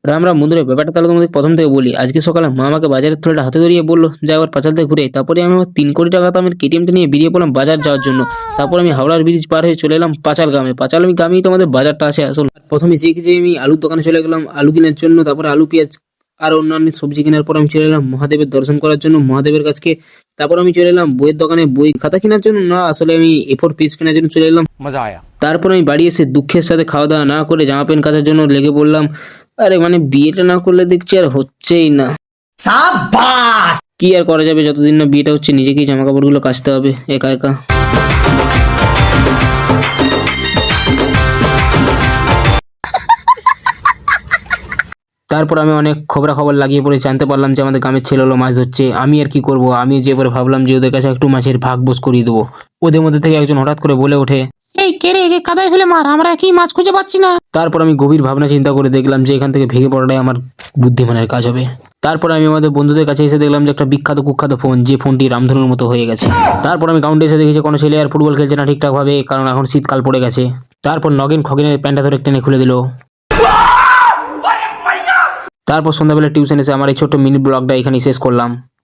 রাম রাম বন্ধুরা, ব্যাপারটা তাহলে তোমাদের প্রথম থেকে বলি। আজকে সকালে মা আমাকে বাজারের থলেটা হাতে ধরিয়ে বললো যা আবার পাঁচাল থেকে ঘুরে। তারপরে আমি আমার 3 কোটি টাকা দামের কেটিএমটা নিয়ে বেরিয়ে পড়লাম বাজার যাওয়ার জন্য। তারপর আমি হাওড়ার ব্রিজ পার হয়ে চলে এলাম পাঁচাল গ্রামে। পাঁচাল আমি গ্রামেই তোমাদের বাজারটা আছে আসল। প্রথমে যে আমি আলুর দোকানে চলে গেলাম আলু কেনার জন্য। তারপরে আলু পেঁয়াজ আর অন্যান্য সবজি কেনার পর আমি চলে এলাম মহাদেবের দর্শন করার জন্য মহাদেবের কাছে। তারপর আমি চলে এলাম বইয়ের দোকানে, বই খাতা কেনার জন্য না, আসলে আমি A4 পেজ কেনার জন্য চলে এলাম। मजा आया। তারপর আমি বাড়ি এসে দুঃখের সাথে খাওয়া দাওয়া না করে জামা প্যান্ট কাচার জন্য লেগে পড়লাম। আরে মানে বিয়েটা না করলে দেখছি আর হচ্ছেই না। কি আর করা যাবে, যতদিন না বিয়েটা হচ্ছে নিজেকেই জামা কাপড়গুলো কাচতে হবে একা একা। তারপর আমি অনেক খবরাখবর লাগিয়ে পড়ে জানতে পারলাম যে আমাদের গ্রামের ছেলেগুলো মাছ ধরছে। আমি আর কি করব, আমি যে এবার ভাবলাম যে ওদের কাছে একটু মাছের ভাগ বোস করিয়ে দেবো। ওদের মধ্যে থেকে একজন হঠাৎ করে বলে ওঠে, এই কে রে, একে কাদায় ফেলে মার, আমরা কি মাছ খুঁজে পাচ্ছি না। তারপর আমি গভীর ভাবনা চিন্তা করে দেখলাম যে এখান থেকে ভেঙে পড়াটাই আমার বুদ্ধিমানের কাজ হবে। তারপর আমি আমাদের বন্ধুদের কাছে এসে দেখলাম যে একটা বিখ্যাত কুখ্যাত ফোন, যে ফোনটি রামধনুর মতো হয়ে গেছে। তারপর আমি গ্রাউন্ডে এসে দেখেছি কোনো ছেলে আর ফুটবল খেলছে না ঠিকঠাক ভাবে, কারণ এখন শীতকাল পড়ে গেছে। তারপর নগেন খগেনের প্যান্টটা ধরে টেনে খুলে দিল। তারপর সন্ধ্যাবেলা টিউশন এসে আমার এই ছোট্ট মিনি ব্লগটা এখানেই শেষ করলাম।